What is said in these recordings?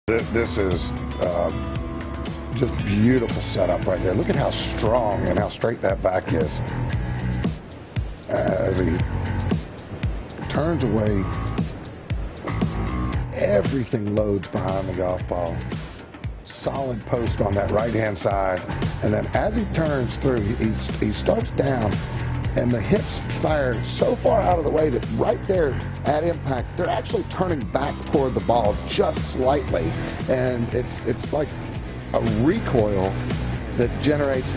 This is just beautiful setup right there. Look at how strong and how straight that back is. As he turns away, everything loads behind the golf ball. Solid post on that right-hand side. And then as he turns through, he starts down, and the hips fire so far out of the way that right there at impact, they're actually turning back toward the ball just slightly. And it's like a recoil that generates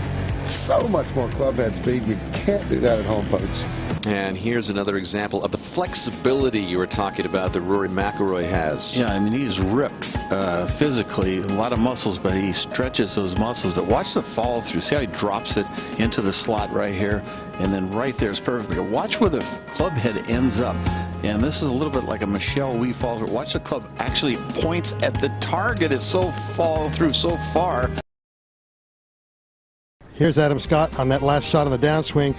so much more club head speed. You can't do that at home, folks. And here's another example of the flexibility you were talking about that Rory McIlroy has. Yeah, I mean, he's ripped physically, a lot of muscles, but he stretches those muscles. But watch the follow through. See how he drops it into the slot right here, and then right there is perfect. Watch where the club head ends up. And this is a little bit like a Michelle Wie fall through. Watch the club actually points at the target. It's so fall through so far. Here's Adam Scott on that last shot on the downswing.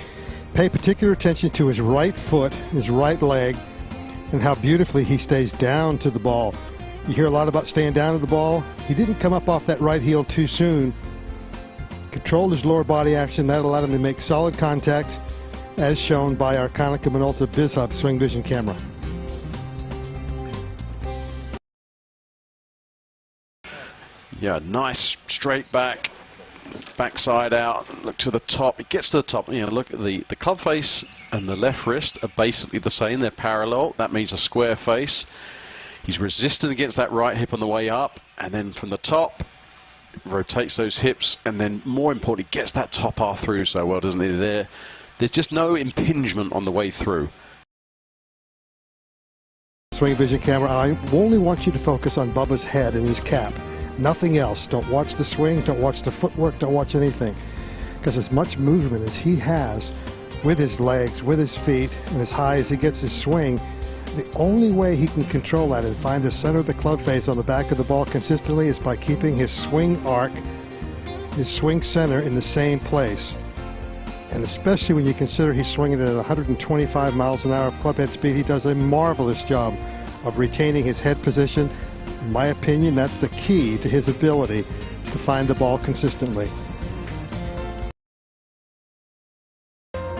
Pay particular attention to his right foot, his right leg, and how beautifully he stays down to the ball. You hear a lot about staying down to the ball. He didn't come up off that right heel too soon. Controlled his lower body action. That allowed him to make solid contact, as shown by our Konica Minolta BizHub Swing Vision camera. Yeah, nice straight backside out, look to the top. It gets to the top. You know, look at the club face and the left wrist are basically the same. They're parallel. That means a square face. He's resistant against that right hip on the way up, and then from the top rotates those hips, and then more importantly gets that top half through so well, doesn't he? There's just no impingement on the way through. Swing Vision camera. I only want you to focus on Bubba's head and his cap. Nothing else. Don't watch the swing, don't watch the footwork, don't watch anything. Because as much movement as he has with his legs, with his feet, and as high as he gets his swing, the only way he can control that and find the center of the club face on the back of the ball consistently is by keeping his swing arc, his swing center in the same place. And especially when you consider he's swinging at 125 miles an hour of club head speed, he does a marvelous job of retaining his head position. In my opinion, that's the key to his ability to find the ball consistently.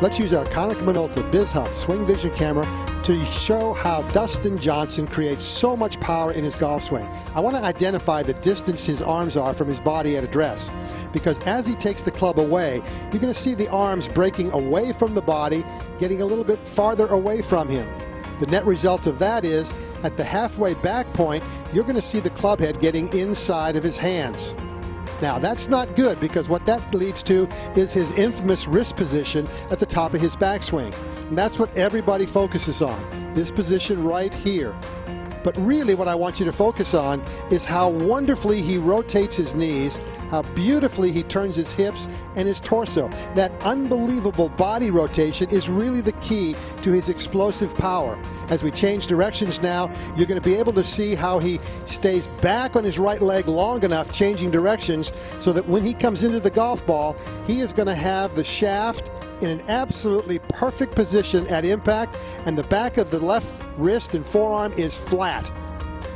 Let's use our Konica Minolta BizHub Swing Vision camera to show how Dustin Johnson creates so much power in his golf swing. I want to identify the distance his arms are from his body at address, because as he takes the club away, you're going to see the arms breaking away from the body, getting a little bit farther away from him. The net result of that is, at the halfway back point, you're going to see the club head getting inside of his hands. Now, that's not good, because what that leads to is his infamous wrist position at the top of his backswing. And that's what everybody focuses on, this position right here. But really what I want you to focus on is how wonderfully he rotates his knees, how beautifully he turns his hips and his torso. That unbelievable body rotation is really the key to his explosive power. As we change directions now, you're going to be able to see how he stays back on his right leg long enough, changing directions, so that when he comes into the golf ball, he is going to have the shaft in an absolutely perfect position at impact, and the back of the left wrist and forearm is flat.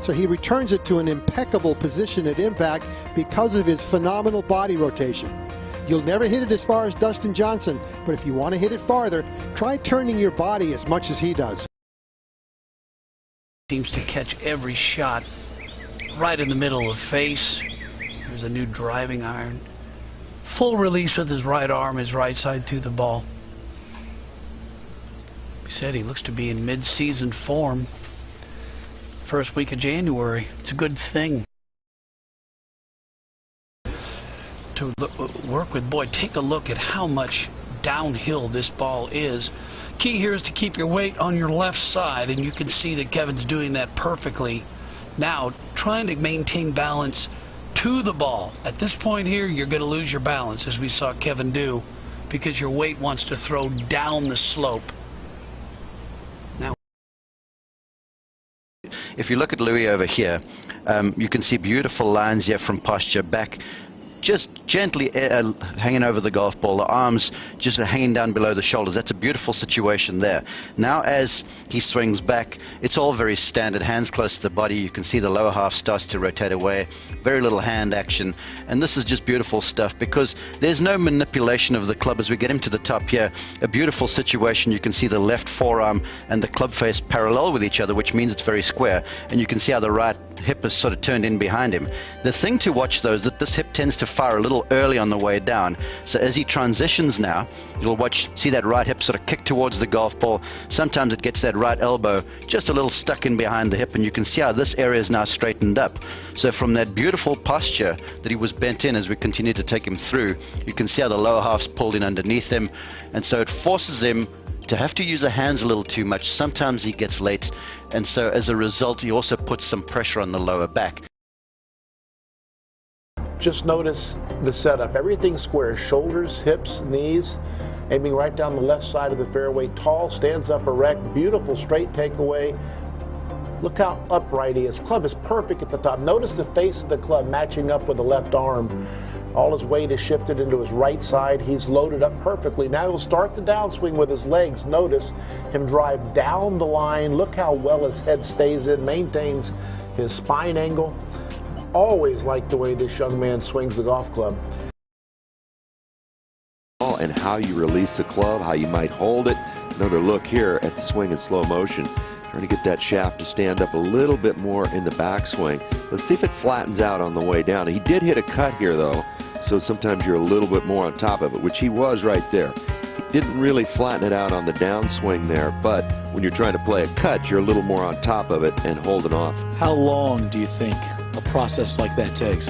So he returns it to an impeccable position at impact because of his phenomenal body rotation. You'll never hit it as far as Dustin Johnson, but if you want to hit it farther, try turning your body as much as he does. Seems to catch every shot right in the middle of the face. There's a new driving iron. Full release with his right arm, his right side through the ball. He said he looks to be in mid-season form. First week of January. It's a good thing to work with. Boy, take a look at how much downhill this ball is. Key here is to keep your weight on your left side, and you can see that Kevin's doing that perfectly. Now, trying to maintain balance to the ball. At this point here, you're going to lose your balance, as we saw Kevin do, because your weight wants to throw down the slope. Now, if you look at Louis over here, you can see beautiful lines here from posture back just gently hanging over the golf ball, the arms just hanging down below the shoulders. That's a beautiful situation there. Now as he swings back, it's all very standard, hands close to the body. You can see the lower half starts to rotate away, very little hand action, and this is just beautiful stuff because there's no manipulation of the club. As we get him to the top here, a beautiful situation. You can see the left forearm and the club face parallel with each other, which means it's very square, and you can see how the right hip is sort of turned in behind him. The thing to watch though is that this hip tends to fire a little early on the way down, so as he transitions now, you'll see that right hip sort of kick towards the golf ball. Sometimes it gets that right elbow just a little stuck in behind the hip, and you can see how this area is now straightened up. So from that beautiful posture that he was bent in as we continue to take him through, you can see how the lower half's pulled in underneath him, and so it forces him to have to use the hands a little too much. Sometimes he gets late, and so as a result he also puts some pressure on the lower back. Just notice the setup. Everything square, shoulders, hips, knees, aiming right down the left side of the fairway. Tall, stands up erect, beautiful straight takeaway. Look how upright he is. Club is perfect at the top. Notice the face of the club matching up with the left arm. All his weight is shifted into his right side. He's loaded up perfectly. Now he'll start the downswing with his legs. Notice him drive down the line. Look how well his head stays in, maintains his spine angle. Always like the way this young man swings the golf club. And how you release the club, how you might hold it. Another look here at the swing in slow motion. Trying to get that shaft to stand up a little bit more in the backswing. Let's see if it flattens out on the way down. He did hit a cut here though, so sometimes you're a little bit more on top of it, which he was right there. He didn't really flatten it out on the downswing there, but when you're trying to play a cut, you're a little more on top of it and holding off. How long do you think a process like that takes?